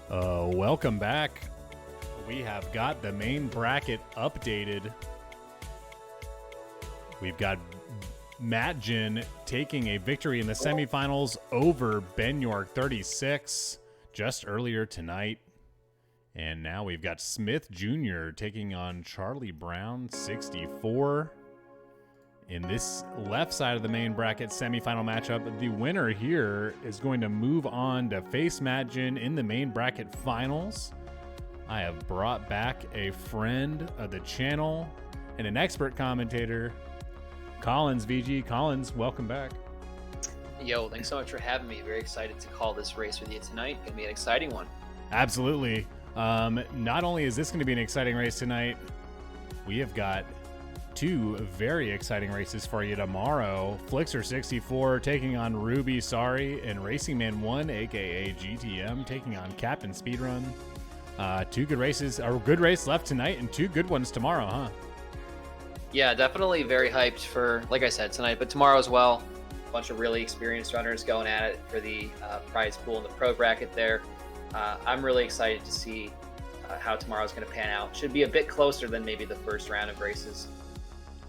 Welcome back. We have got the main bracket updated. We've got Matt Jin taking a victory in the semifinals over Ben York 36 just earlier tonight. And now we've got Smith Jr. taking on Charlie Brown 64. In this left side of the main bracket semifinal matchup, the winner here is going to move on to face Matt Jin in the main bracket finals. I have brought back a friend of the channel and an expert commentator, Collins VG. Collins, welcome back. Yo, thanks so much for having me. Very excited to call this race with you tonight. Gonna be an exciting one. Absolutely. Not only is this going to be an exciting race tonight, we have got two very exciting races for you tomorrow. Flixer64 taking on Ruby Sorry, and Racing Man 1, aka GTM, taking on Captain Speedrun. Two good races, or good race left tonight, and two good ones tomorrow, huh? Yeah, definitely very hyped for, like I said, tonight, but tomorrow as well. A bunch of really experienced runners going at it for the prize pool in the pro bracket there. I'm really excited to see how tomorrow's going to pan out. Should be a bit closer than maybe the first round of races.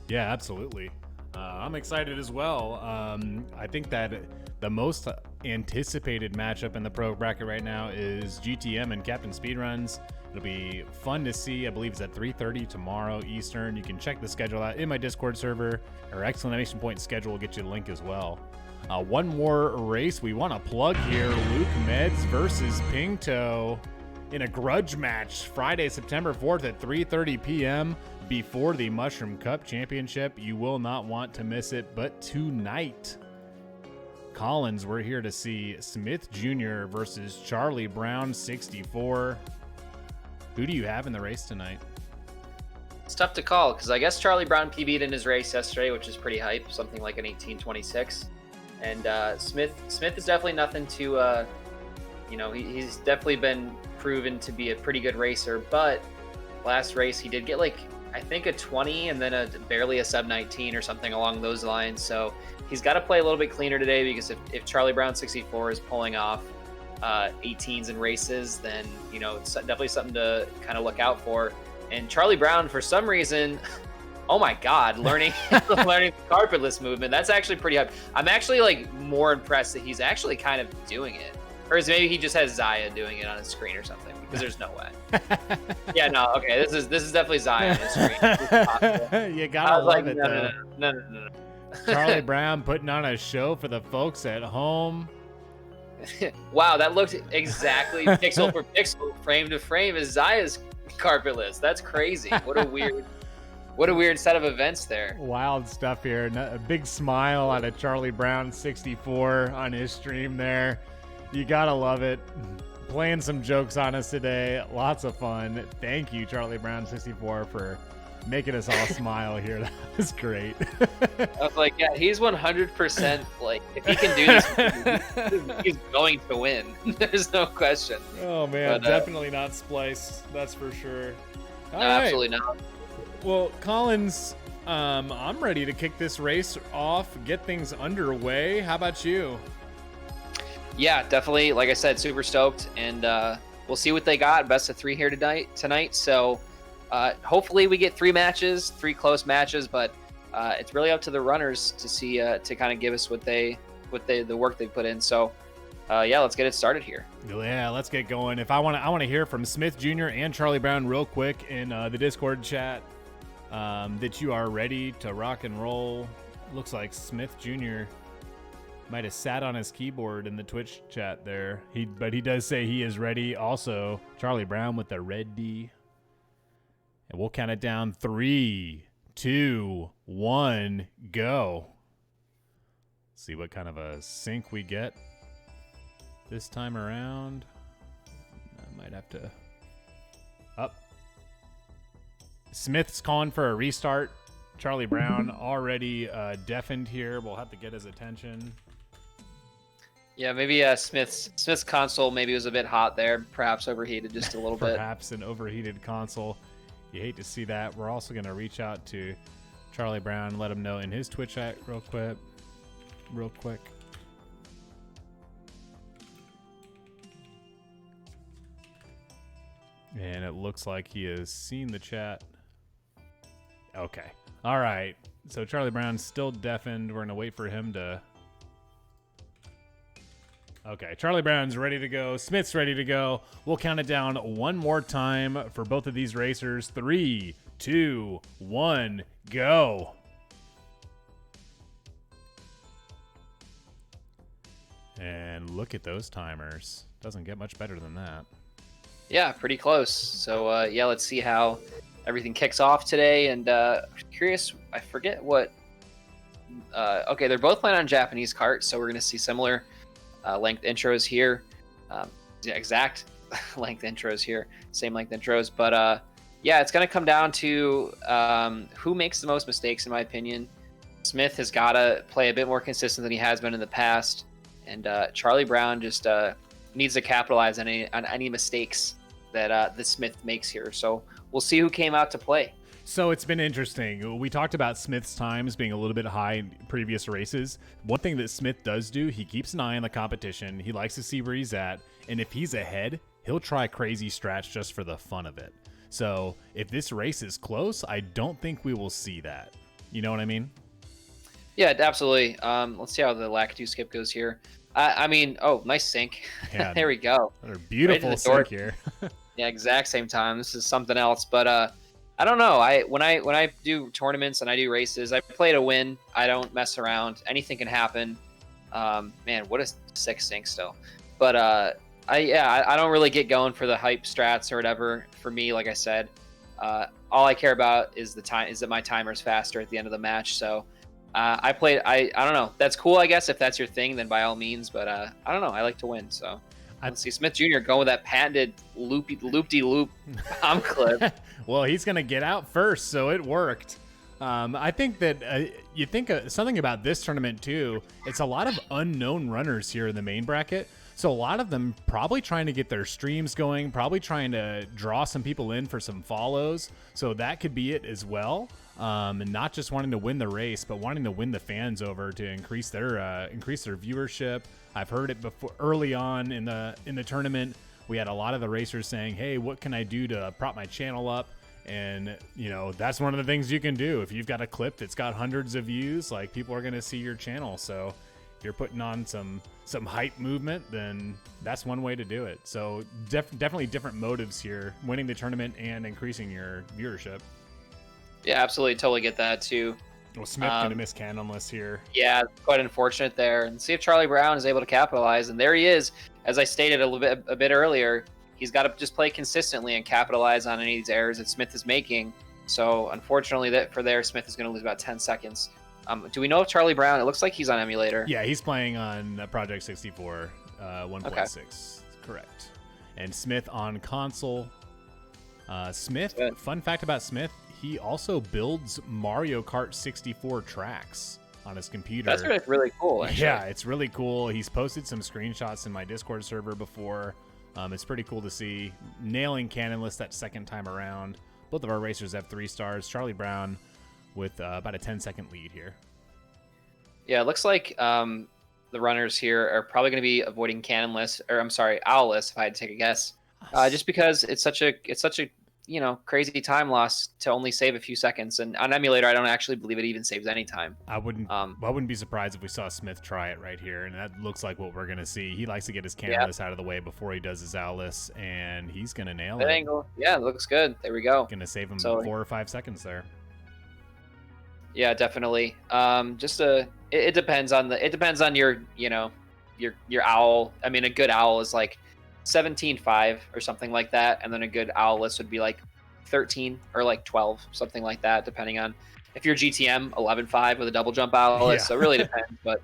Yeah, absolutely. I'm excited as well. I think that the most anticipated matchup in the pro bracket right now is GTM and Captain Speedruns. It'll be fun to see. I believe it's at 3:30 tomorrow Eastern. You can check the schedule out in my Discord server, or exclamation point schedule will get you the link as well. One more race we want to plug here. Luke Meds versus Pingto in a grudge match Friday, September 4th at 3:30 p.m. before the Mushroom Cup Championship. You will not want to miss it, but tonight, Collins, we're here to see Smith Jr. versus Charlie Brown 64. Who do you have in the race tonight? It's tough to call because I guess Charlie Brown PB'd in his race yesterday, which is pretty hype, something like an 18:26. And Smith is definitely nothing to, he's definitely been proven to be a pretty good racer. But last race he did get I think a 20 and then barely a sub 19 or something along those lines. So he's got to play a little bit cleaner today, because if Charlie Brown 64 is pulling off 18s in races, then it's definitely something to kind of look out for. And Charlie Brown, for some reason, oh my God, learning the carpetless movement. That's actually pretty hype. I'm actually more impressed that he's actually kind of doing it. Or is maybe he just has Zaya doing it on his screen or something, because there's no way. Yeah, no, okay, this is definitely Zaya on his screen. You gotta love it, no, though. No. Charlie Brown putting on a show for the folks at home. Wow, that looked exactly pixel for pixel, frame to frame as Zaya's carpetless. That's crazy. What a weird set of events there. Wild stuff here. A big smile out of Charlie Brown 64 on his stream there. You gotta love it. Playing some jokes on us today. Lots of fun. Thank you, Charlie Brown 64, for making us all smile here. That was great. I was like, yeah, he's 100%. If he can do this, he's going to win. There's no question. Oh man, but, definitely not Splice. That's for sure. No, absolutely not. Well, Collins, I'm ready to kick this race off, get things underway. How about you? Yeah, definitely. Like I said, super stoked, and we'll see what they got. Best of 3 here tonight. So hopefully we get 3 close matches, but it's really up to the runners to see to kind of give us the work they put in. So yeah, let's get it started here. Yeah, let's get going. I want to hear from Smith Jr. and Charlie Brown real quick in the Discord chat that you are ready to rock and roll. Looks like Smith Jr. might have sat on his keyboard in the Twitch chat there. But he does say he is ready. Also, Charlie Brown with the red D. And we'll count it down. 3, 2, 1, go. See what kind of a sync we get this time around. I might have to up. Smith's calling for a restart. Charlie Brown already deafened here. We'll have to get his attention. Yeah, maybe Smith's console maybe was a bit hot there. Perhaps overheated just a little bit. Perhaps an overheated console. You hate to see that. We're also going to reach out to Charlie Brown, let him know in his Twitch chat real quick. And it looks like he has seen the chat. Okay. All right. So Charlie Brown's still deafened. We're going to wait for him to... Okay, Charlie Brown's ready to go. Smith's ready to go. We'll count it down one more time for both of these racers. 3, 2, 1, go. And look at those timers. Doesn't get much better than that. Yeah, pretty close. So, yeah, let's see how everything kicks off today. And curious, I forget what... okay, they're both playing on Japanese carts, so we're going to see similar length intros here. Exact length intros here. Same length intros. But, yeah, it's going to come down to who makes the most mistakes, in my opinion. Smith has got to play a bit more consistent than he has been in the past. And Charlie Brown just needs to capitalize on any mistakes that Smith makes here. So we'll see who came out to play. So it's been interesting. We talked about Smith's times being a little bit high in previous races. One thing that Smith does do, he keeps an eye on the competition. He likes to see where he's at. And if he's ahead, he'll try crazy strats just for the fun of it. So if this race is close, I don't think we will see that. You know what I mean? Yeah, absolutely. Let's see how the Lakitu skip goes here. I mean, oh, nice sync. Yeah, there we go. Another beautiful right sync here. Yeah, exact same time. This is something else. But I don't know. When I do tournaments and I do races, I play to win. I don't mess around. Anything can happen. Man, what a sick sync still. But I don't really get going for the hype strats or whatever. For me, like I said, all I care about is the time. Is that my timer's faster at the end of the match. So I don't know. That's cool, I guess. If that's your thing, then by all means. But I don't know. I like to win. So let's see. Smith Jr. going with that patented loop-de-loop bomb clip. Well, he's going to get out first, so it worked. I think that you think something about this tournament, too. It's a lot of unknown runners here in the main bracket. So a lot of them probably trying to get their streams going, probably trying to draw some people in for some follows. So that could be it as well. And not just wanting to win the race, but wanting to win the fans over to increase their viewership. I've heard it before early on in the tournament. We had a lot of the racers saying, "Hey, what can I do to prop my channel up?" And that's one of the things you can do. If you've got a clip that's got hundreds of views, like, people are going to see your channel. So if you're putting on some hype movement, then that's one way to do it. So definitely different motives here, winning the tournament and increasing your viewership. Yeah, absolutely. Totally get that too. Well, Smith going to miss Cannonless here. Yeah, quite unfortunate there. And see if Charlie Brown is able to capitalize. And there he is. As I stated a bit earlier, he's got to just play consistently and capitalize on any of these errors that Smith is making. So unfortunately, Smith is going to lose about 10 seconds. Do we know if Charlie Brown? It looks like he's on emulator. Yeah, he's playing on Project 64 1.6. Okay. Correct. And Smith on console. Smith. Good. Fun fact about Smith: he also builds Mario Kart 64 tracks on his computer. That's really cool, actually. Yeah, it's really cool. He's posted some screenshots in my Discord server before. It's pretty cool to see. Nailing Cannonless that second time around. Both of our racers have 3 stars. Charlie Brown with about a 10-second lead here. Yeah, it looks like the runners here are probably going to be avoiding Cannonless, or I'm sorry, Owlless, if I had to take a guess. Just because it's such a crazy time loss to only save a few seconds. And on emulator, I don't actually believe it even saves any time. I wouldn't be surprised if we saw Smith try it right here, and that looks like what we're going to see. He likes to get his Cannonless out of the way before he does his Owlless, and he's going to nail it. Angle. Yeah, it looks good. There we go. Going to save him 4 or 5 seconds there. Yeah, definitely. It depends on your owl. I mean, a good owl is like 17.5 or something like that, and then a good Owlless would be like 13 or like 12, something like that, depending on if you're GTM 11.5 with a double jump Owlless. Yeah. So it really depends. But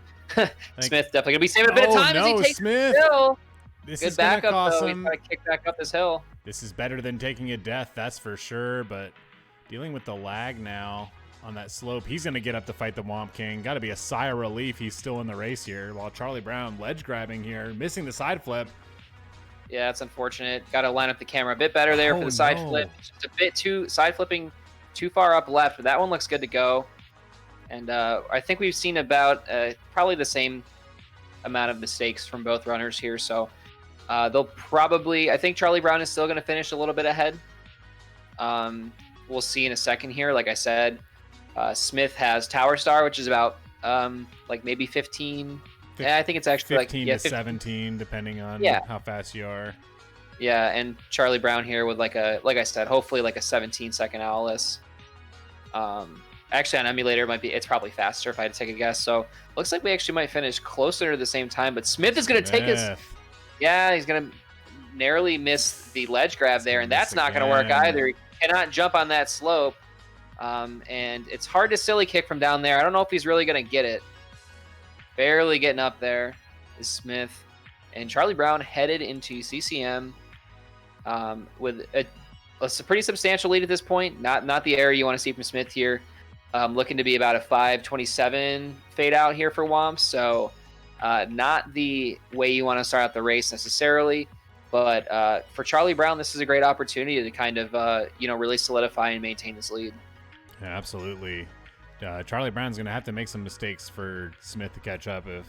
Smith definitely gonna be saving a bit of time as he takes Smith. The hill. This good is backup though. He's gotta kick back up this hill. This is better than taking a death, that's for sure. But dealing with the lag now on that slope, he's going to get up to fight the Womp King. Got to be a sigh of relief he's still in the race here, while Charlie Brown ledge grabbing here, missing the side flip. Yeah, it's unfortunate. Got to line up the camera a bit better there for the side flip. Just a bit too side flipping too far up left, but that one looks good to go. And I think we've seen about probably the same amount of mistakes from both runners here. So They'll probably, I think Charlie Brown is still going to finish a little bit ahead. We'll see in a second here. Like I said, Smith has Tower Star, which is about like maybe 15. Yeah, I think it's actually 15 like to 17, depending on how fast you are. Yeah, and Charlie Brown here with like I said, hopefully like a 17-second Alice. Actually, on emulator it's probably faster if I had to take a guess. So looks like we actually might finish closer to the same time. But Smith is going to take his. Yeah, he's going to narrowly miss the ledge grab there, and that's not going to work either. He cannot jump on that slope, and it's hard to silly kick from down there. I don't know if he's really going to get it. Barely getting up there is Smith, and Charlie Brown headed into CCM with a pretty substantial lead at this point. Not the error you want to see from Smith here. Looking to be about a 5:27 fade out here for Womp. So not the way you want to start out the race necessarily. But for Charlie Brown, this is a great opportunity to kind of really solidify and maintain this lead. Yeah, absolutely. Charlie Brown's going to have to make some mistakes for Smith to catch up. If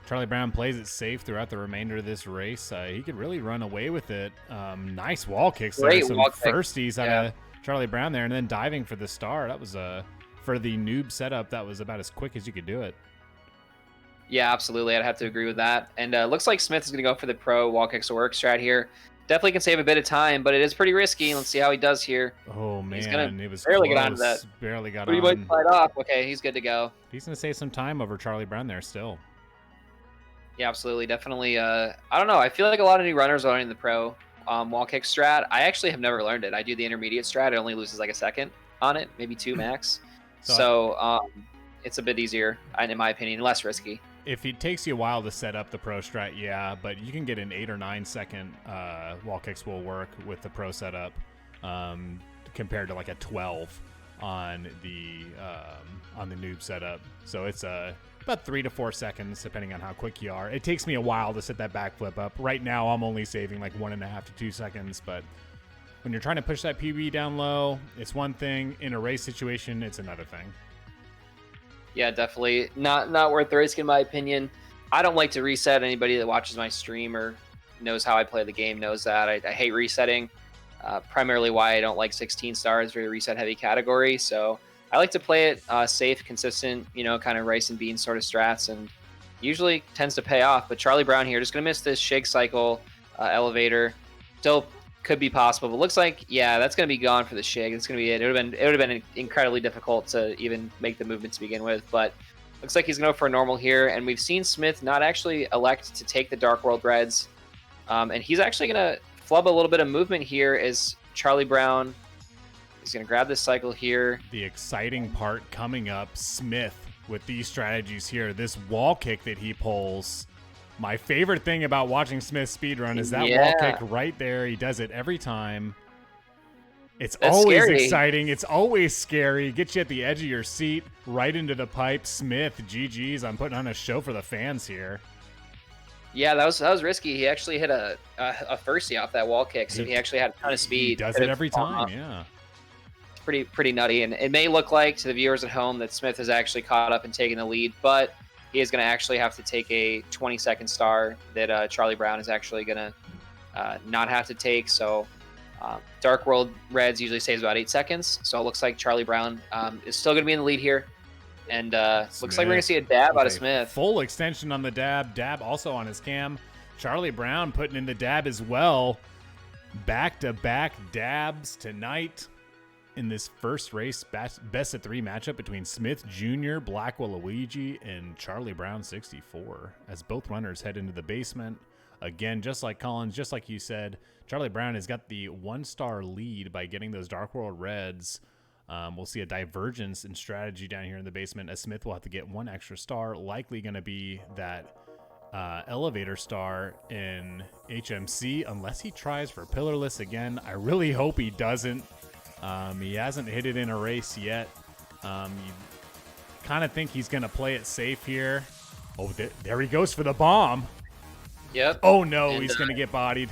Charlie Brown plays it safe throughout the remainder of this race, he could really run away with it. Nice wall kicks there. Some firsties out of Charlie Brown there, and then diving for the star. That was for the noob setup, that was about as quick as you could do it. Yeah, absolutely. I'd have to agree with that. And looks like Smith is going to go for the pro wall kicks to work strat here. Definitely can save a bit of time, but it is pretty risky. Let's see how he does here. Oh, man. It was barely close. Get onto that. Barely got on. He might slide off. Okay, he's good to go. He's going to save some time over Charlie Brown there still. Yeah, absolutely. Definitely. I don't know. I feel like a lot of new runners are learning the pro wall kick strat. I actually have never learned it. I do the intermediate strat. It only loses like a second on it, maybe 2 max. So it's a bit easier, in my opinion, less risky. If it takes you a while to set up the pro strat, yeah, but you can get an 8 or 9 second wall kicks will work with the pro setup compared to like a 12 on the noob setup. So it's about 3 to 4 seconds depending on how quick you are. It takes me a while to set that backflip up. Right now I'm only saving like 1.5 to 2 seconds, but when you're trying to push that PB down low, it's one thing. In a race situation, it's another thing. Yeah, definitely not worth the risk in my opinion. I don't like to reset. Anybody that watches my stream or knows how I play the game knows that. I hate resetting. Primarily why I don't like 16 stars, very reset heavy category. So I like to play it safe, consistent, kind of rice and beans sort of strats, and usually tends to pay off. But Charlie Brown here just going to miss this shake cycle elevator. Still could be possible, but looks like, yeah, that's going to be gone for the shig. It's going to be it. It would have been incredibly difficult to even make the movement to begin with, but looks like he's going to go for a normal here. And we've seen Smith not actually elect to take the Dark World Reds, and he's actually going to flub a little bit of movement here as Charlie Brown is going to grab this cycle here. The exciting part coming up, Smith with these strategies here. This wall kick that he pulls. My favorite thing about watching Smith speedrun is that wall kick right there. He does it every time. That's always scary. Exciting. It's always scary. Get you at the edge of your seat, right into the pipe. Smith, GG's. I'm putting on a show for the fans here. Yeah, that was risky. He actually hit a firstie off that wall kick, so he actually had a ton of speed. He does it every time, yeah. It's pretty nutty, and it may look like to the viewers at home that Smith has actually caught up and taken the lead, but he is going to actually have to take a 20-second star that Charlie Brown is actually going to not have to take. So Dark World Reds usually saves about 8 seconds. So it looks like Charlie Brown is still going to be in the lead here. And looks like we're going to see a dab out of Smith. Full extension on the dab. Dab also on his cam. Charlie Brown putting in the dab as well. Back-to-back dabs tonight in this first race best of 3 matchup between SmithJrBlaquaLuigi and charliebrown64 as both runners head into the basement. Again, just like Collins, just like you said, Charlie Brown has got the 1-star lead by getting those Dark World Reds. We'll see a divergence in strategy down here in the basement as Smith will have to get 1 extra star, likely going to be that elevator star in HMC unless he tries for pillarless again. I really hope he doesn't. He hasn't hit it in a race yet. You kind of think he's going to play it safe here. Oh, there he goes for the bomb. Yep. Oh, no, and he's going to get bodied.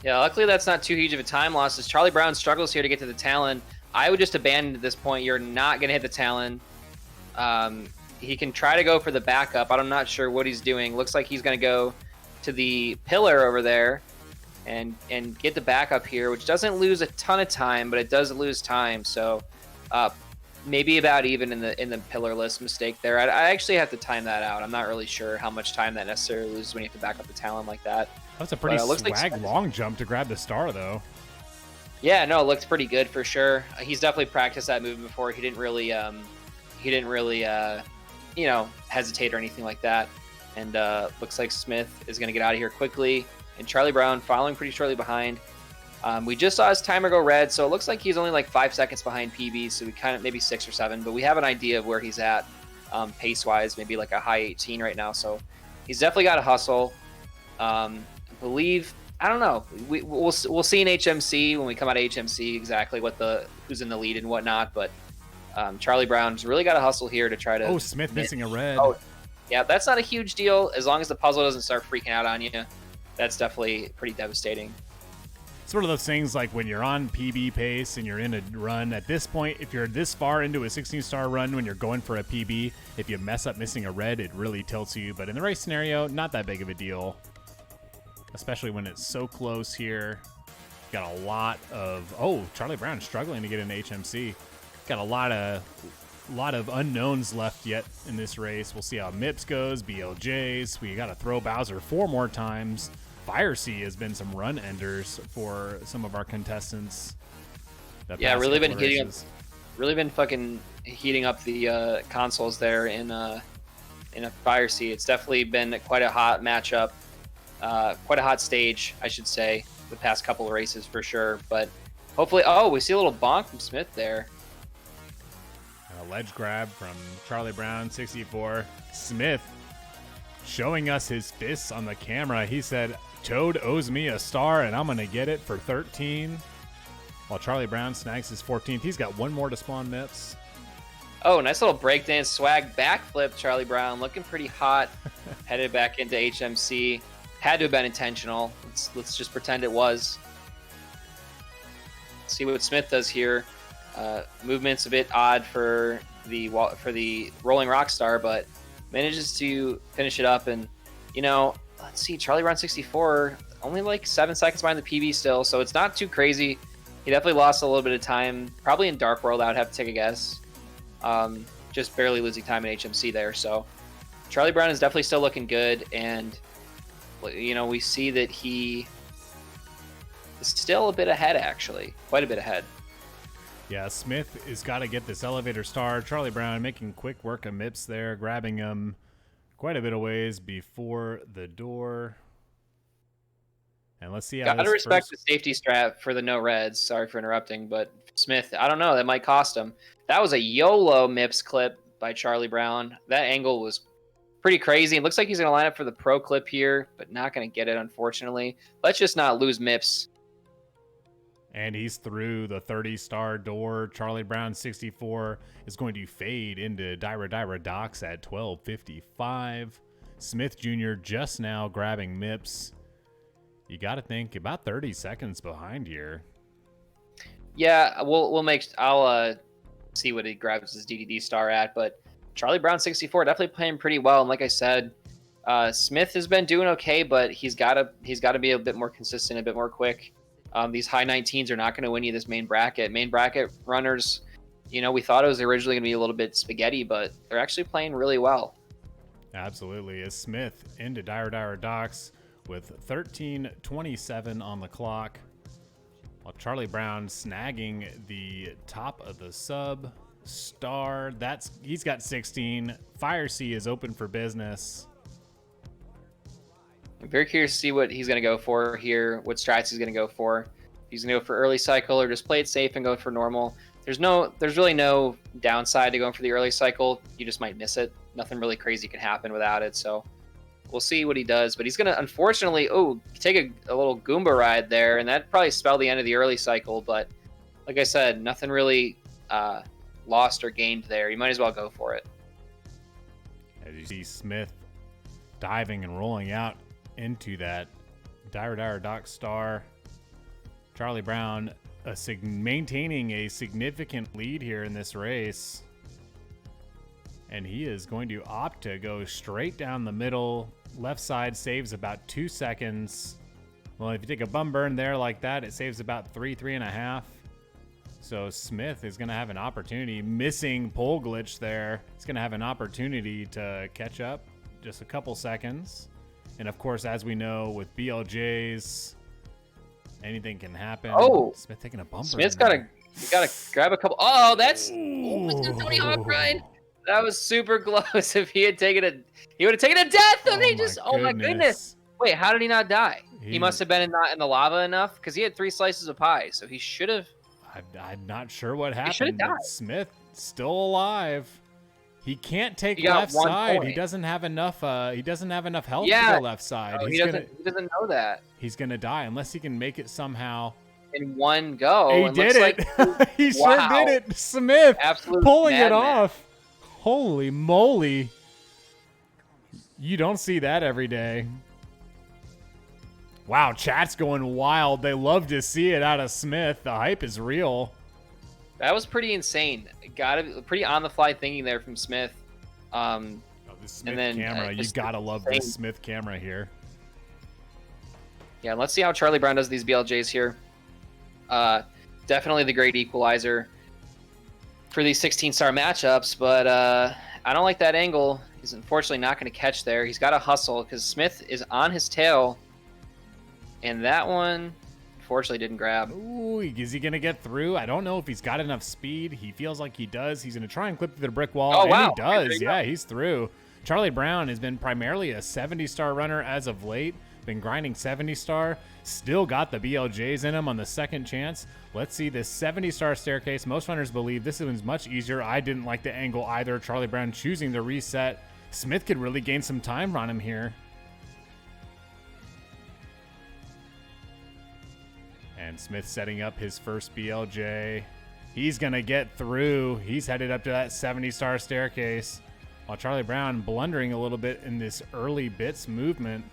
Yeah, luckily that's not too huge of a time loss as Charlie Brown struggles here to get to the Talon. I would just abandon at this point. You're not going to hit the Talon. He can try to go for the backup. I'm not sure what he's doing. Looks like he's going to go to the pillar over there and get the backup here, which doesn't lose a ton of time, but it does lose time. So maybe about even in the pillarless mistake there. I actually have to time that out. I'm not really sure how much time that necessarily loses when you have to back up the talon like that. That's a pretty swag long jump to grab the star, though. Yeah, no, it looks pretty good for sure. He's definitely practiced that move before. He didn't really, you know, hesitate or anything like that. And looks like Smith is going to get out of here quickly. And Charlie Brown following pretty shortly behind. We just saw his timer go red, so it looks like he's only like 5 seconds behind PB, so we kind of maybe 6 or 7, but we have an idea of where he's at pace-wise, maybe like a high 18 right now. So he's definitely got to hustle. I believe, I don't know. We'll see in HMC when we come out of HMC exactly what who's in the lead and whatnot, but Charlie Brown's really got to hustle here to try to. Oh, Smith missing a red. Oh, yeah, that's not a huge deal as long as the puzzle doesn't start freaking out on you. That's definitely pretty devastating. It's one of those things like when you're on PB pace and you're in a run. At this point, if you're this far into a 16-star run when you're going for a PB, if you mess up missing a red, it really tilts you. But in the race scenario, not that big of a deal, especially when it's so close here. Got a lot of... Oh, Charlie Brown struggling to get into HMC. Got a lot of unknowns left yet in this race. We'll see how MIPS goes, BLJs. We got to throw Bowser 4 more times. Fire Sea has been some run enders for some of our contestants. Yeah, really been fucking heating up the consoles there in a Fire Sea. It's definitely been quite a hot matchup, quite a hot stage, I should say, the past couple of races for sure. But hopefully, oh, we see a little bonk from Smith there. A ledge grab from charliebrown64. Smith showing us his fists on the camera. He said, Toad owes me a star, and I'm going to get it for 13. While Charlie Brown snags his 14th. He's got one more to spawn MIPS. Oh, nice little breakdance swag backflip, Charlie Brown. Looking pretty hot. Headed back into HMC. Had to have been intentional. Let's just pretend it was. See what Smith does here. Movement's a bit odd for the rolling rock star, but manages to finish it up. And, you know, let's see, charliebrown64 only like 7 seconds behind the PB still, so it's not too crazy. He definitely lost a little bit of time, probably in Dark World, I would have to take a guess. Just barely losing time in HMC there. So Charlie Brown is definitely still looking good, and you know, we see that he is still a bit ahead, actually, quite a bit ahead. Yeah, Smith has got to get this elevator star. Charlie Brown making quick work of MIPS there, grabbing him quite a bit of ways before the door. And let's see how gotta respect the safety strap for the no reds. Sorry for interrupting, but Smith, I don't know, that might cost him. That was a YOLO MIPS clip by Charlie Brown. That angle was pretty crazy. It looks like he's going to line up for the pro clip here, but not going to get it, unfortunately. Let's just not lose MIPS. And he's through the 30-star door. Charlie Brown 64 is going to fade into Dyra Docks at 12:55. Smith Jr. just now grabbing MIPS. You got to think about 30 seconds behind here. Yeah, I'll see what he grabs his DDD star at, but Charlie Brown 64 definitely playing pretty well. And like I said, Smith has been doing okay, but he's got to be a bit more consistent, a bit more quick. These high 19s are not going to win you this main bracket. Main bracket runners, you know, we thought it was originally going to be a little bit spaghetti, but they're actually playing really well. Absolutely. As Smith into Dyra Docks with 13:27 on the clock, while Charlie Brown snagging the top of the sub star. He's got 16. Fire Sea is open for business. I'm very curious to see what he's going to go for here, what strats he's going to go for. If he's going to go for early cycle or just play it safe and go for normal. There's really no downside to going for the early cycle. You just might miss it. Nothing really crazy can happen without it. So we'll see what he does. But he's going to, unfortunately, take a little Goomba ride there, and that'd probably spell the end of the early cycle. But like I said, nothing really lost or gained there. You might as well go for it. As you see Smith diving and rolling out into that Dyra Dock star. Charlie Brown maintaining a significant lead here in this race. And he is going to opt to go straight down the middle left side saves about 2 seconds. Well, if you take a bum burn there like that, it saves about 3.5. So Smith is going to have an opportunity. Missing pole glitch there. He's going to have an opportunity to catch up just a couple seconds. And of course, as we know, with BLJs, anything can happen. Oh, Smith taking a bumper. Smith's got to grab a couple. Oh, that's Tony Hawk ride. That was super close. If he had taken he would have taken a death. And he just, oh my goodness. Wait, how did he not die? He must have been not in the lava enough because he had 3 slices of pie, so he should have. I'm not sure what happened. He should have died. Smith still alive. He can't take left side. Point. He doesn't have enough. He doesn't have enough health to go left side. No, he doesn't know that. He's gonna die unless he can make it somehow. In one go. He did it. He sure did it. Smith pulling it off. Holy moly! You don't see that every day. Wow, chat's going wild. They love to see it out of Smith. The hype is real. That was pretty insane. Pretty on the fly thinking there from Smith. This Smith camera. You gotta love this Smith camera here. Yeah, let's see how Charlie Brown does these BLJs here. Definitely the great equalizer for these 16-star matchups, but I don't like that angle. He's unfortunately not going to catch there. He's got to hustle because Smith is on his tail, and that one unfortunately didn't grab. Ooh, is he going to get through? I don't know if he's got enough speed. He feels like he does. He's going to try and clip through the brick wall, and he does. Yeah, he's through. Charlie Brown has been primarily a 70-star runner as of late. Been grinding 70-star. Still got the BLJs in him on the second chance. Let's see this 70-star staircase. Most runners believe this one's much easier. I didn't like the angle either. Charlie Brown choosing to reset. Smith could really gain some time on him here. And Smith setting up his first BLJ. He's going to get through. He's headed up to that 70-star staircase. While Charlie Brown blundering a little bit in this early bits movement.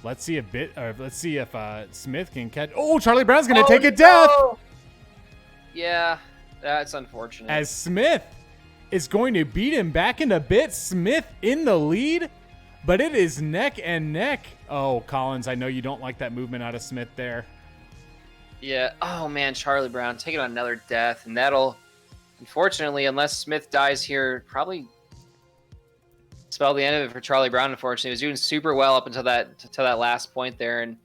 Let's see if Smith can catch. Oh, Charlie Brown's going to take a death. Yeah, that's unfortunate. As Smith is going to beat him back into bits. Smith in the lead, but it is neck and neck. Oh, Collins, I know you don't like that movement out of Smith there. Yeah. Oh, man, Charlie Brown taking on another death, and that'll, unfortunately, unless Smith dies here, probably spell the end of it for Charlie Brown. Unfortunately, he was doing super well up until that last point there, and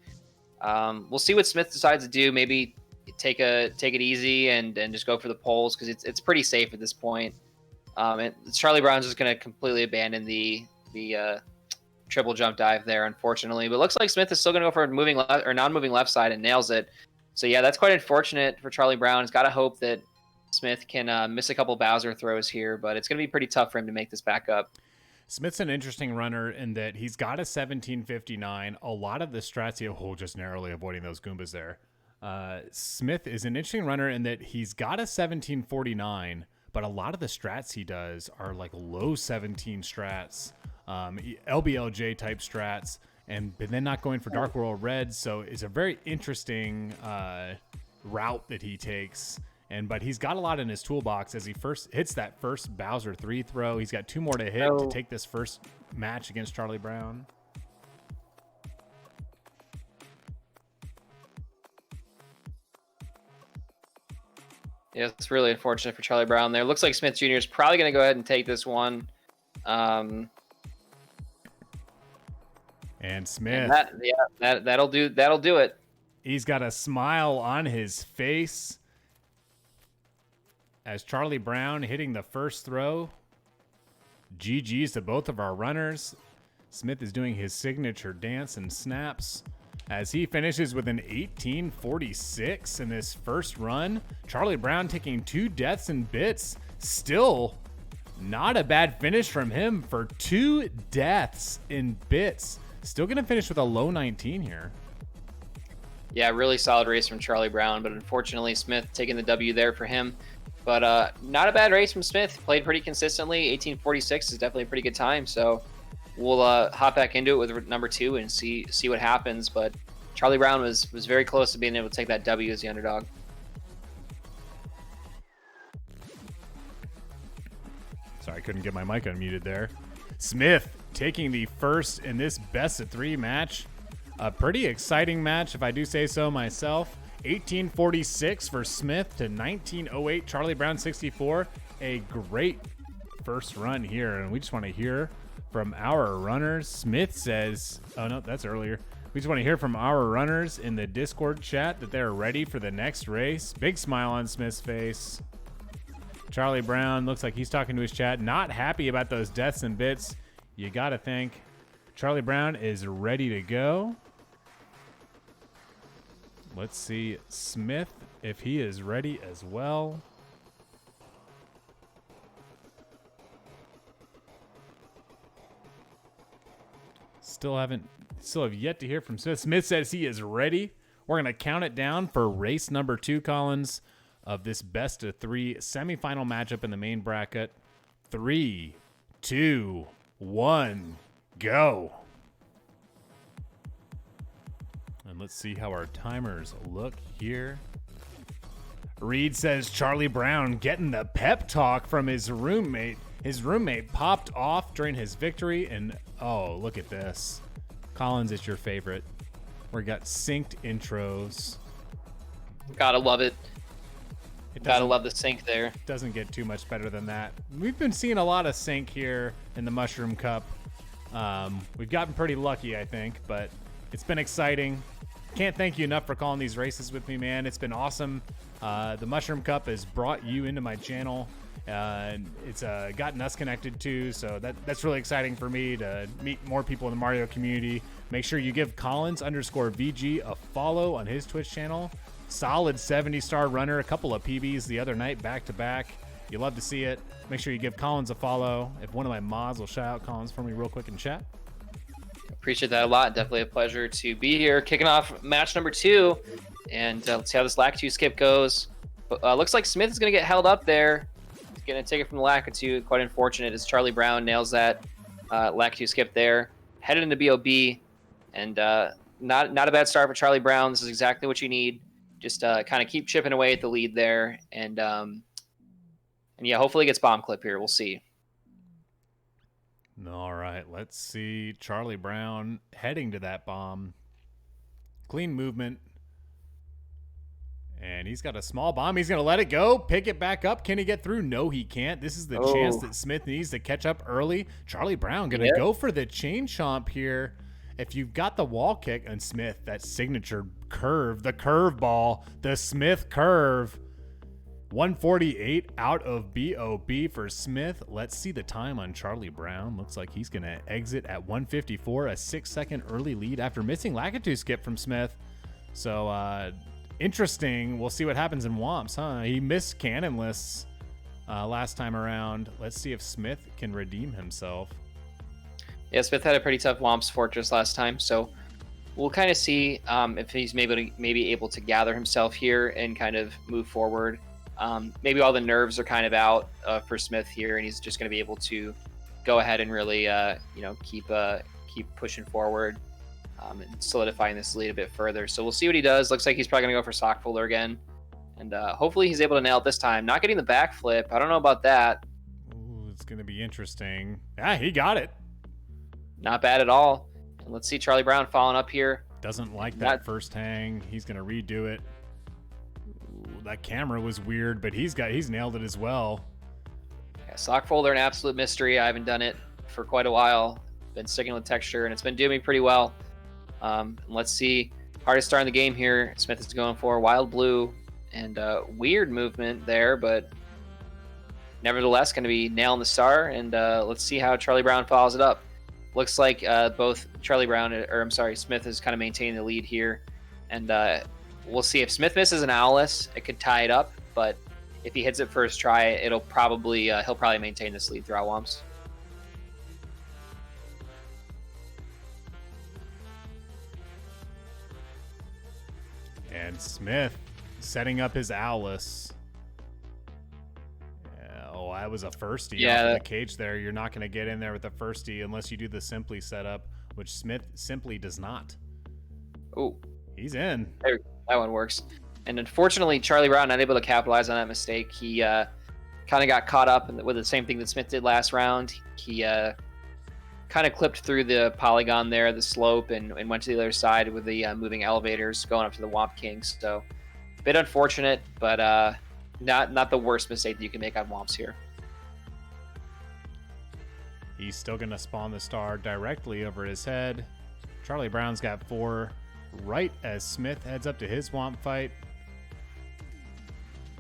we'll see what Smith decides to do. Maybe take it easy and just go for the poles because it's pretty safe at this point. And Charlie Brown's just going to completely abandon the triple jump dive there, unfortunately. But it looks like Smith is still going to go for a moving left or non-moving left side and nails it. So yeah, that's quite unfortunate for Charlie Brown. He's got to hope that Smith can miss a couple Bowser throws here, but it's going to be pretty tough for him to make this back up. Smith's an interesting runner in that he's got a 1759. A lot of the strats, just narrowly avoiding those Goombas there. Smith is an interesting runner in that he's got a 1749, but a lot of the strats he does are like low 17 strats, LBLJ type strats, but then not going for Dark World Red. So it's a very interesting route that he takes. But he's got a lot in his toolbox as he first hits that first Bowser 3 throw. He's got 2 more to hit to take this first match against Charlie Brown. Yeah, it's really unfortunate for Charlie Brown there. Looks like Smith Jr. is probably going to go ahead and take this one. And Smith. That'll do it. He's got a smile on his face as Charlie Brown hitting the first throw. GG's to both of our runners. Smith is doing his signature dance and snaps as he finishes with an 1846 in this first run. Charlie Brown taking 2 deaths in bits. Still not a bad finish from him for 2 deaths in bits. Still going to finish with a low 19 here. Yeah, really solid race from Charlie Brown, but unfortunately Smith taking the W there for him. But not a bad race from Smith. Played pretty consistently. 1846 is definitely a pretty good time. So we'll hop back into it with number 2 and see what happens. But Charlie Brown was very close to being able to take that W as the underdog. Sorry, I couldn't get my mic unmuted there. Smith taking the first in this best of 3 match. A pretty exciting match, if I do say so myself. 1846 for Smith to 1908 charliebrown64. A great first run here, and we just want to hear from our runners. Smith says, oh no, that's earlier. We just want to hear from our runners in the Discord chat that they're ready for the next race. Big smile on Smith's face. Charlie Brown looks like he's talking to his chat, not happy about those deaths and bits. You got to think Charlie Brown is ready to go. Let's see Smith if he is ready as well. Still have yet to hear from Smith. Smith says he is ready. We're going to count it down for race number 2, Collins, of this best of 3 semifinal matchup in the main bracket. 3, 2, 1, go. And let's see how our timers look here. Reed says Charlie Brown getting the pep talk from his roommate. His roommate popped off during his victory, and oh, look at this. Collins, it's your favorite. We got synced intros. Gotta love it. Gotta love the sync there. Doesn't get too much better than that. We've been seeing a lot of sync here in the Mushroom Cup. We've gotten pretty lucky, I think, but it's been exciting. Can't thank you enough for calling these races with me, man. It's been awesome. The Mushroom Cup has brought you into my channel. And it's gotten us connected too, so that's really exciting for me to meet more people in the Mario community. Make sure you give Collins_VG a follow on his Twitch channel. Solid 70-star runner, a couple of PBs the other night back to back. You love to see it. Make sure you give Collins a follow. If one of my mods will shout out Collins for me real quick in chat. Appreciate that a lot. Definitely a pleasure to be here. Kicking off match number 2, and let's see how this Lakitu skip goes. Looks like Smith is going to get held up there. Going to take it from the Lakitu. Quite unfortunate as Charlie Brown nails that Lakitu skip there. Headed into BOB, and not a bad start for Charlie Brown. This is exactly what you need. Just kind of keep chipping away at the lead there, and yeah, hopefully he gets bomb clip here. We'll see. All right, let's see Charlie Brown heading to that bomb. Clean movement. And he's got a small bomb. He's going to let it go. Pick it back up. Can he get through? No, he can't. This is the chance that Smith needs to catch up early. Charlie Brown going to go for the chain chomp here. If you've got the wall kick and Smith, that signature curve, the curve ball, the Smith curve. 148 out of BOB for Smith. Let's see the time on Charlie Brown. Looks like he's going to exit at 154, a 6-second early lead after missing Lakitu skip from Smith. So, interesting. We'll see what happens in Womps, huh? He missed cannonless last time around. Let's see if Smith can redeem himself. Yeah, Smith had a pretty tough Womps Fortress last time, so we'll kind of see if he's maybe able to gather himself here and kind of move forward. Maybe all the nerves are kind of out for Smith here, and he's just going to be able to go ahead and really, keep pushing forward. And solidifying this lead a bit further. So we'll see what he does. Looks like he's probably going to go for sock folder again. And hopefully he's able to nail it this time. Not getting the backflip. I don't know about that. Ooh, it's going to be interesting. Yeah, he got it. Not bad at all. And let's see Charlie Brown following up here. Doesn't like that first hang. He's going to redo it. Ooh, that camera was weird, but he's nailed it as well. Yeah, sock folder, an absolute mystery. I haven't done it for quite a while. Been sticking with texture, and it's been doing me pretty well. Let's see. Hardest star in the game here. Smith is going for Wild Blue, and weird movement there, but nevertheless going to be nailing the star. And let's see how Charlie Brown follows it up. Looks like both Smith is kind of maintaining the lead here, and we'll see if Smith misses an owless, it could tie it up. But if he hits it first try, it'll probably he'll probably maintain this lead throughout Wumps. And Smith setting up his Owlus. Oh, that was a firstie off the cage there. You're not going to get in there with a firstie unless you do the Simply setup, which Smith simply does not. Oh, he's in. There, that one works. And unfortunately, Charlie Brown not able to capitalize on that mistake. He kind of got caught up with the same thing that Smith did last round. He kind of clipped through the polygon there, the slope, and went to the other side with the moving elevators going up to the Womp Kings. So a bit unfortunate, but not the worst mistake that you can make on Womps here. He's still going to spawn the star directly over his head. Charlie Brown's got 4 right as Smith heads up to his Womp fight.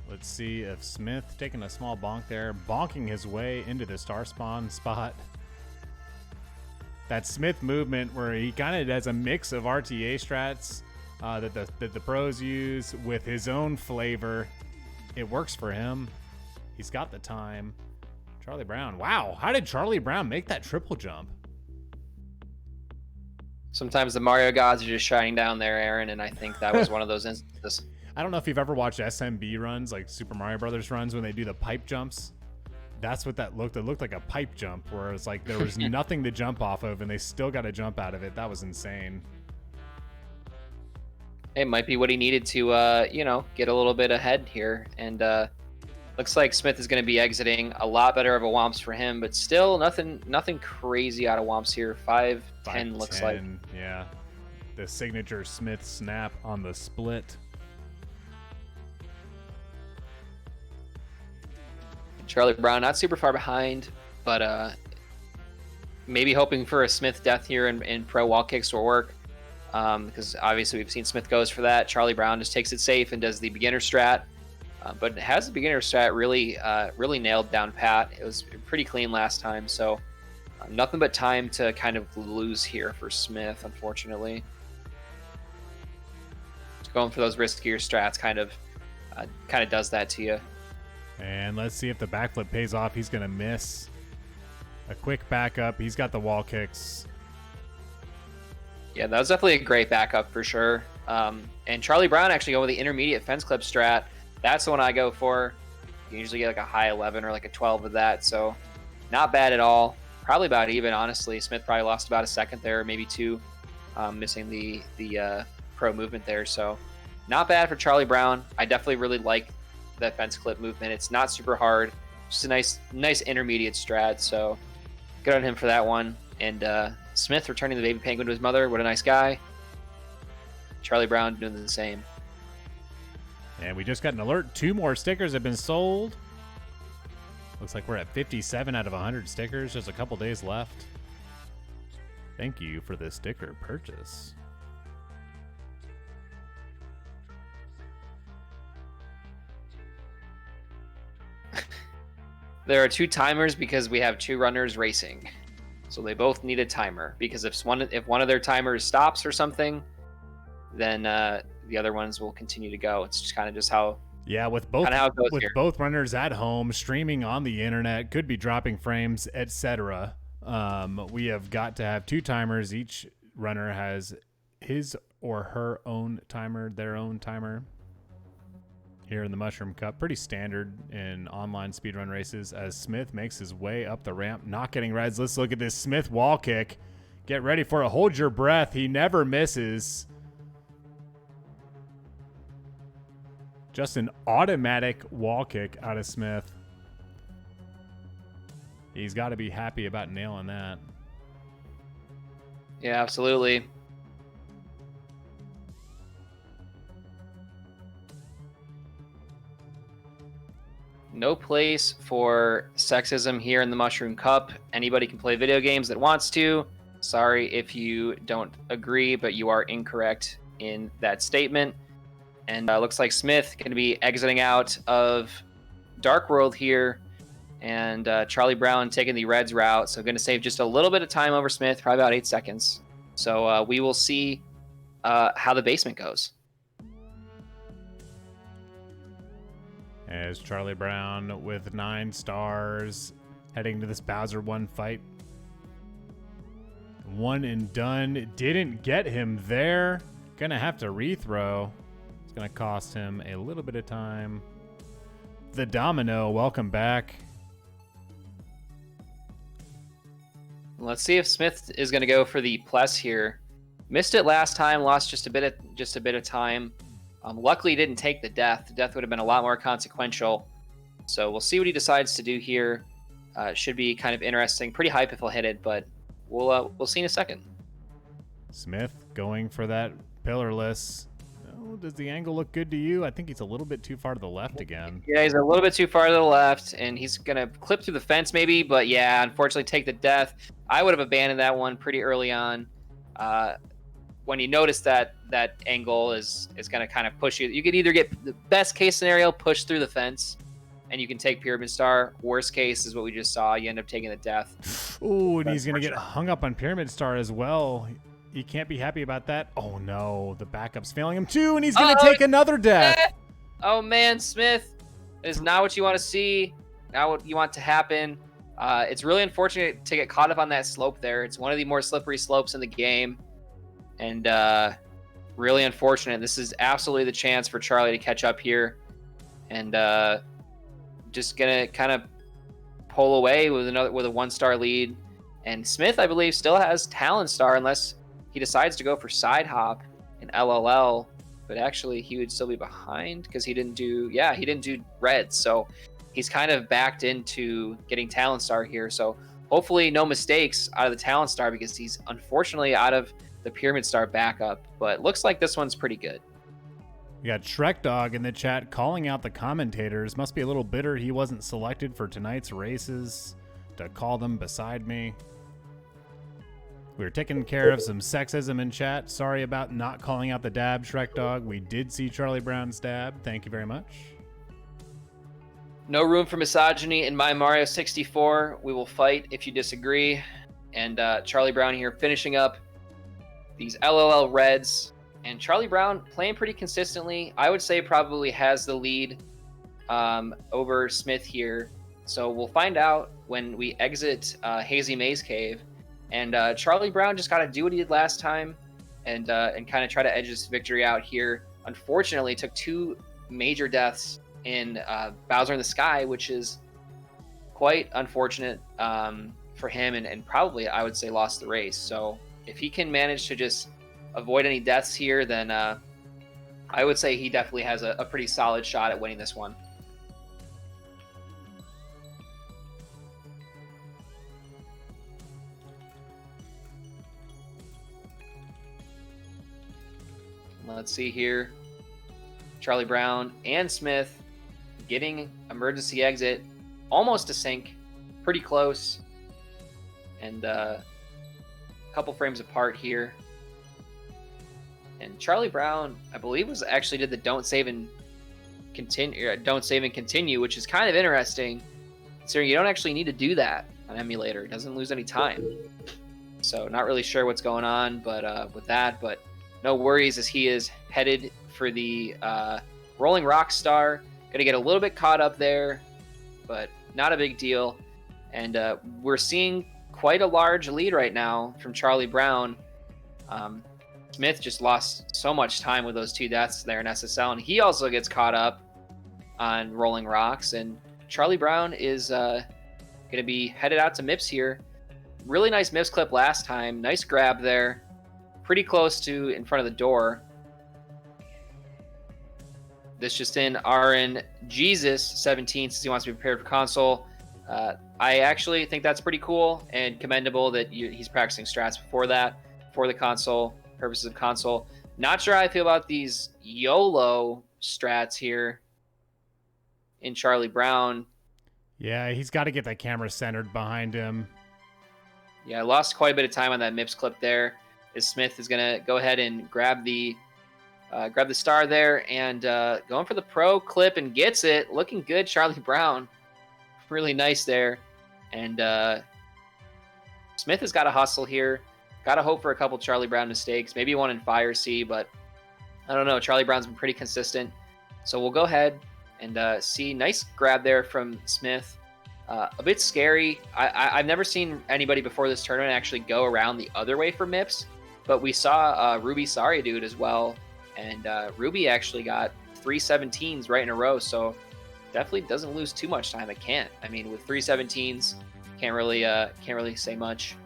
Let's see if Smith, taking a small bonk there, bonking his way into the star spawn spot. That Smith movement where he kind of has a mix of RTA strats that the pros use with his own flavor. It works for him. He's got the time. Charlie Brown. Wow, how did Charlie Brown make that triple jump? Sometimes the Mario gods are just shining down there, Aaron, and I think that was one of those instances. I don't know if you've ever watched SMB runs, like Super Mario Brothers runs, when they do the pipe jumps. That's what that looked. It looked like a pipe jump, where it's like there was nothing to jump off of, and they still got a jump out of it. That was insane. It might be what he needed to, get a little bit ahead here. And looks like Smith is going to be exiting. A lot better of a Womps for him, but still nothing crazy out of Womps here. 5-10 looks like. Yeah. The signature Smith snap on the split. Charlie Brown not super far behind, but maybe hoping for a Smith death here in pro wall kicks will work, because obviously we've seen Smith goes for that. Charlie Brown just takes it safe and does the beginner strat, but has the beginner strat really nailed down pat. It was pretty clean last time, so nothing but time to kind of lose here for Smith, unfortunately. Just going for those riskier strats kind of does that to you. And let's see if the backflip pays off. He's going to miss. A quick backup. He's got the wall kicks. Yeah, that was definitely a great backup for sure. And Charlie Brown actually go with the intermediate fence clip strat. That's the one I go for. You usually get like a high 11 or like a 12 with that. So not bad at all. Probably about even, honestly. Smith probably lost about a second there, maybe 2, missing the pro movement there. So not bad for Charlie Brown. I definitely really like that fence clip movement. It's not super hard, just a nice intermediate strat, so good on him for that one. And Smith returning the baby penguin to his mother. What a nice guy. Charlie Brown doing the same. And we just got an alert. 2 more stickers have been sold. Looks like we're at 57 out of 100 stickers. Just a couple days left. Thank you for this sticker purchase. There are 2 timers because we have 2 runners racing. So they both need a timer, because if one of their timers stops or something, then the other ones will continue to go. It's just kind of just how with both runners at home streaming on the internet, could be dropping frames, etc. We have got to have 2 timers. Each runner has his or her own timer, their own timer. Here in the Mushroom Cup, pretty standard in online speedrun races, as Smith makes his way up the ramp, not getting reds. Let's look at this Smith wall kick. Get ready for it. Hold your breath. He never misses. Just an automatic wall kick out of Smith. He's got to be happy about nailing that. Yeah, absolutely. No place for sexism here in the Mushroom Cup. Anybody can play video games that wants to. Sorry if you don't agree, but you are incorrect in that statement. And looks like Smith going to be exiting out of Dark World here. And Charlie Brown taking the Reds route. So going to save just a little bit of time over Smith, probably about 8 seconds. So we will see how the basement goes. As Charlie Brown with 9 stars heading to this Bowser 1 fight. 1 and done. Didn't get him there. Gonna have to rethrow. It's gonna cost him a little bit of time. The Domino, welcome back. Let's see if Smith is gonna go for the plus here. Missed it last time, lost just a bit of time. Luckily, he didn't take the death. The death would have been a lot more consequential. So we'll see what he decides to do here. Should be kind of interesting. Pretty hype if he'll hit it, but we'll see in a second. Smith going for that pillarless. Oh, does the angle look good to you? I think he's a little bit too far to the left again. Yeah, he's a little bit too far to the left, and he's going to clip through the fence maybe, but yeah, unfortunately take the death. I would have abandoned that one pretty early on. When you notice that angle is going to kind of push you. You could either get the best case scenario, push through the fence, and you can take Pyramid Star. Worst case is what we just saw. You end up taking the death. Ooh, and he's going to get hung up on Pyramid Star as well. He can't be happy about that. Oh, no. The backup's failing him, too, and he's going to take another death. Oh, man, Smith. It is not what you want to see, not what you want to happen. It's really unfortunate to get caught up on that slope there. It's one of the more slippery slopes in the game, and really unfortunate. This is absolutely the chance for Charlie to catch up here, and just going to kind of pull away with a 1-star lead. And Smith, I believe, still has Talon Star unless he decides to go for side hop in LLL, but actually he would still be behind because he didn't do red. So he's kind of backed into getting Talon Star here. So hopefully no mistakes out of the Talon Star because he's unfortunately out of the Pyramid Star backup, but looks like this one's pretty good. We got Shrek Dog in the chat calling out the commentators. Must be a little bitter he wasn't selected for tonight's races to call them beside me. We were taking care of some sexism in chat. Sorry about not calling out the dab, Shrek Dog. We did see Charlie Brown's dab. Thank you very much. No room for misogyny in my Mario 64. We will fight if you disagree. And Charlie Brown here finishing up these LLL Reds. And Charlie Brown playing pretty consistently. I would say probably has the lead over Smith here. So we'll find out when we exit Hazy Maze Cave. And Charlie Brown just got to do what he did last time and kind of try to edge this victory out here. Unfortunately, took 2 major deaths in Bowser in the Sky, which is quite unfortunate for him and probably, I would say, lost the race. So if he can manage to just avoid any deaths here, then I would say he definitely has a pretty solid shot at winning this one. Let's see here. Charlie Brown and Smith getting emergency exit. Almost a sync. Pretty close. And a couple frames apart here. And Charlie Brown, I believe, did the don't save and continue, which is kind of interesting. Considering you don't actually need to do that on emulator. It doesn't lose any time. So not really sure what's going on, but with that, but no worries as he is headed for the Rolling Rock Star. Going to get a little bit caught up there, but not a big deal. And we're seeing quite a large lead right now from Charlie Brown. Smith just lost so much time with those 2 deaths there in SSL, and he also gets caught up on Rolling Rocks. And Charlie Brown is going to be headed out to MIPS here. Really nice MIPS clip last time. Nice grab there. Pretty close to in front of the door. This just in, RN Jesus 17 says he wants to be prepared for console. I actually think that's pretty cool and commendable that he's practicing strats before that, for the console, purposes of console. Not sure how I feel about these YOLO strats here in Charlie Brown. Yeah, he's got to get that camera centered behind him. Yeah, I lost quite a bit of time on that MIPS clip there. As Smith is going to go ahead and grab the star there and going for the pro clip and gets it. Looking good, Charlie Brown. Really nice there. And Smith has got to hustle here. Got to hope for a couple Charlie Brown mistakes. Maybe one in Fire C, but I don't know. Charlie Brown's been pretty consistent. So we'll go ahead and see. Nice grab there from Smith. A bit scary. I've never seen anybody before this tournament actually go around the other way for MIPS. But we saw Ruby Sorry Dude as well, and Ruby actually got 3 17s right in a row, so definitely doesn't lose too much time. It can't. I mean, with 3 17s, can't really say much.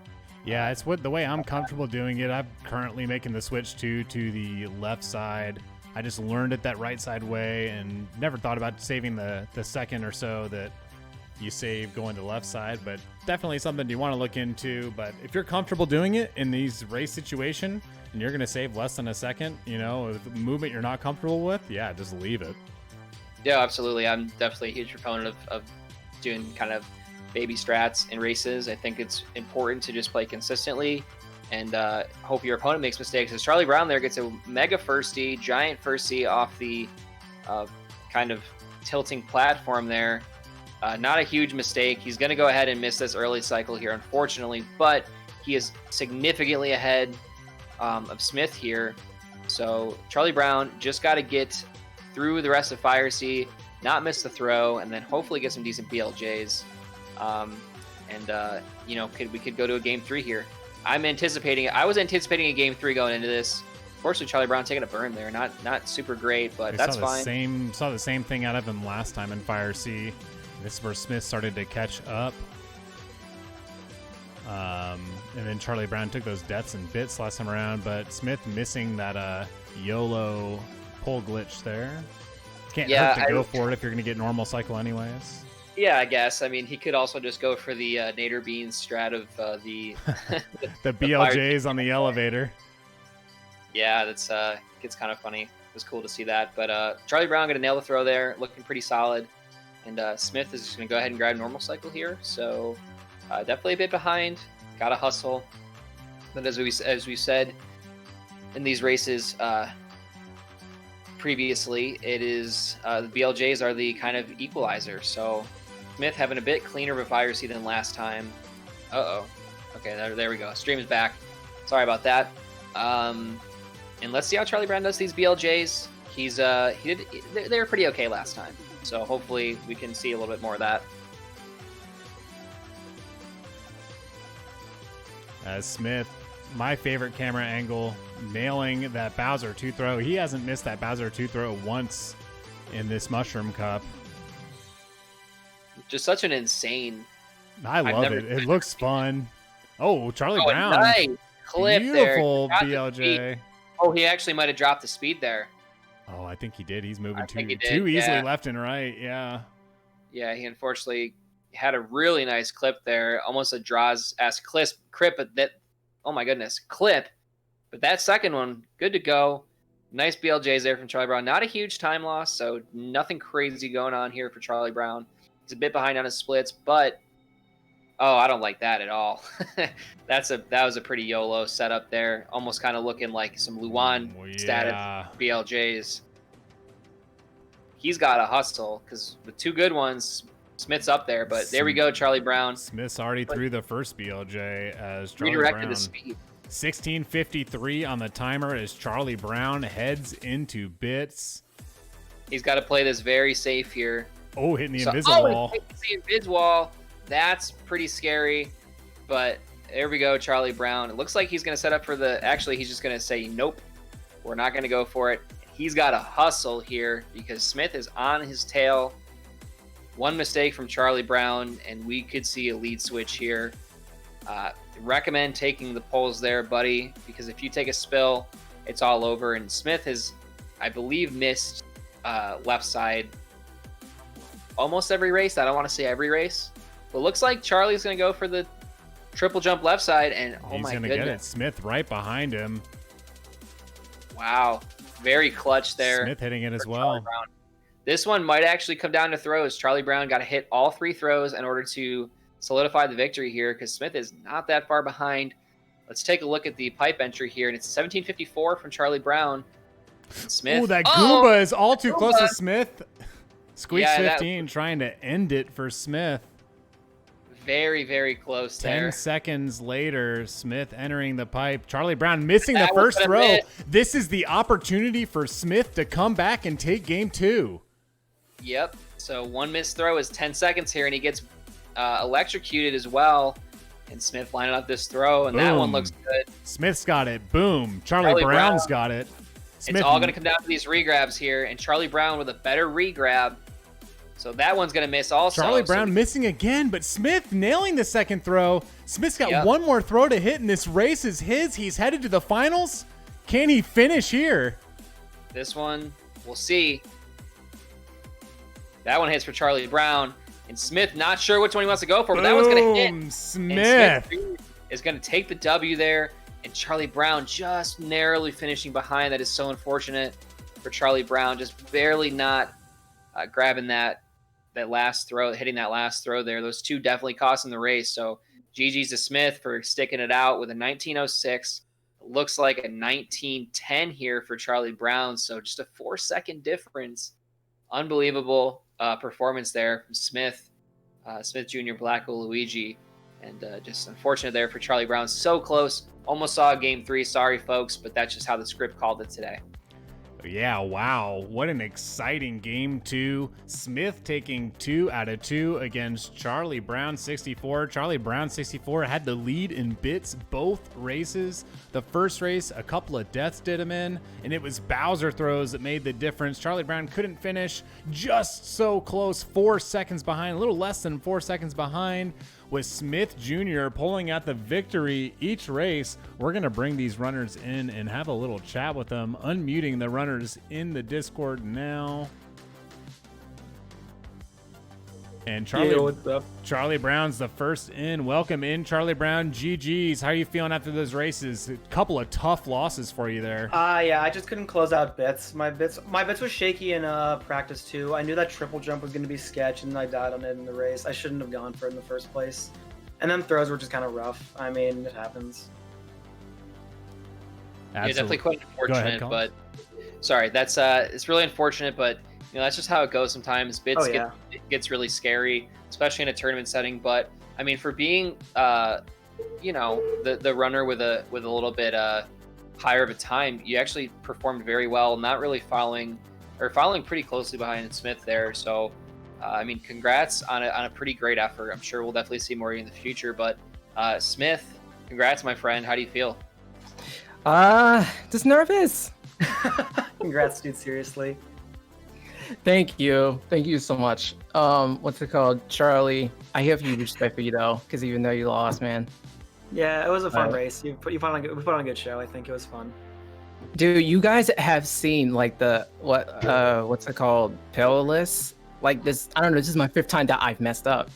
Yeah, it's the way I'm comfortable doing it. I'm currently making the switch to the left side. I just learned it that right side way and never thought about saving the second or so that you save going to the left side, but definitely something you want to look into. But if you're comfortable doing it in these race situation and you're going to save less than a second, with movement you're not comfortable with, yeah, just leave it. Yeah, absolutely. I'm definitely a huge proponent of doing kind of baby strats in races. I think it's important to just play consistently and hope your opponent makes mistakes. As Charlie Brown there gets a mega firstie, giant firstie off the kind of tilting platform there. Not a huge mistake. He's going to go ahead and miss this early cycle here, unfortunately, but he is significantly ahead of Smith here. So Charlie Brown just got to get through the rest of Fire Sea, not miss the throw, and then hopefully get some decent BLJs. We could go to a game 3 here. I was anticipating a game 3 going into this. Unfortunately, Charlie Brown taking a burn there. Not super great, but that's fine. Saw the same thing out of him last time in Fire Sea. This is where Smith started to catch up. And then Charlie Brown took those deaths and bits last time around, but Smith missing that YOLO pull glitch there. Can't hurt to go for it if you're going to get normal cycle anyways. Yeah, I guess. I mean, he could also just go for the Nader Beans strat of the the BLJs on the elevator. Yeah, that's gets kind of funny. It was cool to see that. But Charlie Brown going to nail the throw there, looking pretty solid. And Smith is just going to go ahead and grab normal cycle here. So definitely a bit behind. Got to hustle. But as we said in these races previously, it is the BLJs are the kind of equalizer. So Smith having a bit cleaner of a Fire Sea than last time. Okay, there we go. Stream is back. Sorry about that. And let's see how Charlie Brown does these BLJs. They were pretty okay last time. So hopefully we can see a little bit more of that. As Smith, my favorite camera angle, nailing that Bowser 2 throw. He hasn't missed that Bowser 2 throw once in this Mushroom Cup. Just such an insane. I love it. It looks fun. Oh, Charlie Brown. Nice clip Beautiful there. BLJ. Oh, he actually might have dropped the speed there. Oh, I think he did. He's moving too easily left and right. Yeah. Yeah, he unfortunately had a really nice clip there. Almost a Draws-esque clip, but that, oh my goodness, clip. But that second one, good to go. Nice BLJs there from Charlie Brown. Not a huge time loss, so nothing crazy going on here for Charlie Brown. He's a bit behind on his splits, but oh, I don't like that at all. That was a pretty YOLO setup there. Almost kind of looking like some Luan status BLJs. He's got to hustle because with 2 good ones, Smith's up there. But there we go, Charlie Brown. Smith's already through the first BLJ as Charlie redirected Brown. the speed. 16:53 on the timer as Charlie Brown heads into bits. He's got to play this very safe here. Oh, hitting the invisible wall. The invis wall. That's pretty scary. But there we go, Charlie Brown. It looks like he's going to set up for actually, he's just going to say, nope, we're not going to go for it. He's got to hustle here because Smith is on his tail. One mistake from Charlie Brown, and we could see a lead switch here. Recommend taking the poles there, buddy, because if you take a spill, it's all over. And Smith has, I believe, missed left side almost every race. I don't want to say every race. But looks like Charlie's going to go for the triple jump left side, and oh my goodness. He's going to get it. Smith right behind him. Wow. Very clutch there. Smith hitting it as well. This one might actually come down to throws. Charlie Brown got to hit all 3 throws in order to solidify the victory here because Smith is not that far behind. Let's take a look at the pipe entry here, and it's 17:54 from Charlie Brown. Smith. Ooh, that Goomba is all too close to Smith. Squeeze 15 trying to end it for Smith. Very, very close 10 seconds later, Smith entering the pipe. Charlie Brown missing the first throw. This is the opportunity for Smith to come back and take game 2. Yep. So one missed throw is 10 seconds here, and he gets electrocuted as well. And Smith lining up this throw, and that one looks good. Smith's got it. Boom. Charlie Brown's got it. Smith, it's all going to come down to these regrabs here, and Charlie Brown with a better regrab. So that one's going to miss also. Charlie Brown missing again, but Smith nailing the second throw. Smith's got one more throw to hit, and this race is his. He's headed to the finals. Can he finish here? This one, we'll see. That one hits for Charlie Brown. and Smith not sure which one he wants to go for, but that one's going to hit. Boom, And Smith. Smith is going to take the W there, and Charlie Brown just narrowly finishing behind. That is so unfortunate for Charlie Brown, just barely not grabbing that last throw, hitting that last throw there. Those two definitely cost him the race. So GG's to Smith for sticking it out with a 19:06. Looks like a 19:10 here for Charlie Brown. So just a 4-second difference. Unbelievable performance there from Smith, SmithJrBlaquaLuigi. And just unfortunate there for Charlie Brown. So close. Almost saw game 3. Sorry, folks, but that's just how the script called it today. Yeah, wow. What an exciting game 2. Smith taking 2 out of 2 against charliebrown64. charliebrown64 had the lead in bits both races. The first race, a couple of deaths did him in, and it was Bowser throws that made the difference. Charlie Brown couldn't finish, just so close, 4 seconds behind, a little less than 4 seconds behind, with Smith Jr. pulling out the victory each race. We're going to bring these runners in and have a little chat with them, unmuting the runners in the Discord now. And Charlie Brown's the first in. Welcome in, Charlie Brown. GG's. How are you feeling after those races? A couple of tough losses for you there. Yeah, I just couldn't close out bits. My bits was shaky in practice too. I knew that triple jump was going to be sketch, and I died on it in the race. I shouldn't have gone for it in the first place. And then throws were just kind of rough. I mean, it happens. Yeah, definitely quite unfortunate, but sorry, that's it's really unfortunate, but you know, that's just how it goes sometimes. Bits it gets really scary, especially in a tournament setting. But I mean, for being you know, the runner with a little bit higher of a time, you actually performed very well, not really following pretty closely behind Smith there. So I mean, congrats on a pretty great effort. I'm sure we'll definitely see more in the future. But Smith, congrats, my friend. How do you feel? Just nervous. Congrats, dude. Seriously. Thank you so much. What's it called, Charlie? I have huge respect for you though, because even though you lost, man. Yeah, it was a fun race. We put on a good show. I think it was fun. Dude, you guys have seen like the what's it called, pillarless? Like this, I don't know. This is my 5th time that I've messed up.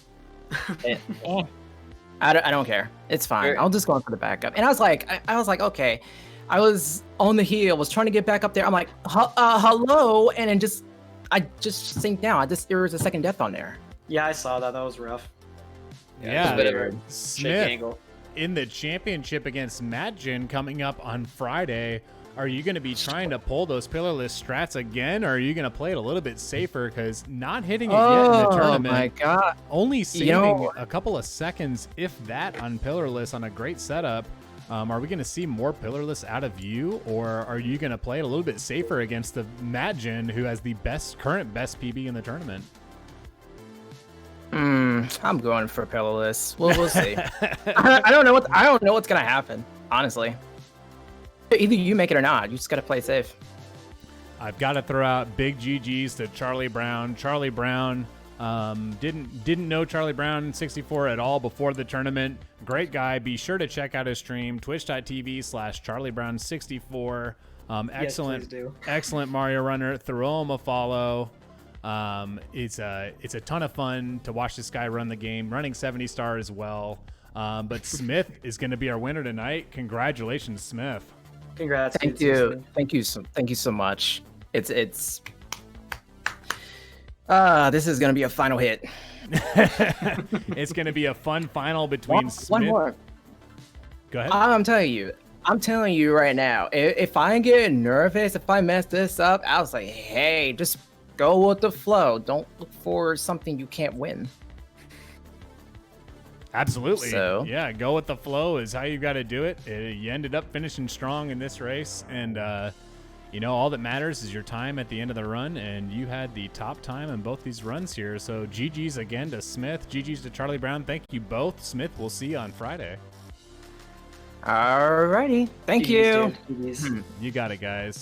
I don't care. It's fine. I'll just go on for the backup. And I was like, okay. I was on the heel, was trying to get back up there. I'm like, hello, and then I just sank down. There was a second death on there. Yeah, I saw that. That was rough. Yeah, Smith in the championship against Madgen coming up on Friday. Are you going to be trying to pull those pillarless strats again, or are you going to play it a little bit safer? Because not hitting it yet in the tournament. Oh my god! Only saving a couple of seconds, if that, on pillarless on a great setup. Are we going to see more pillarless out of you, or are you going to play it a little bit safer against the Madgen, who has the current best PB in the tournament? I'm going for pillarless. We'll see. I don't know what's going to happen, honestly. Either you make it or not. You just got to play safe. I've got to throw out big GGs to Charlie Brown. Charlie Brown didn't know charliebrown64 at all before the tournament. Great guy. Be sure to check out his stream, twitch.tv/charliebrown64. Excellent Mario runner. Throw him a follow. It's a ton of fun to watch this guy run the game, running 70 star as well. But Smith is going to be our winner tonight. Congratulations, Smith. Congrats. Thank you so much. It's this is gonna be a final hit. It's gonna be a fun final between Smith. One more. Go ahead. I'm telling you right now, if I get nervous, if I mess this up, I was like, hey, just go with the flow. Don't look for something you can't win. Absolutely. So, yeah, go with the flow is how you got to do it. You ended up finishing strong in this race, and you know, all that matters is your time at the end of the run, and you had the top time in both these runs here. So GG's again to Smith, GG's to Charlie Brown. Thank you both. Smith, we'll see you on Friday. Alrighty. Thank you. You got it, guys.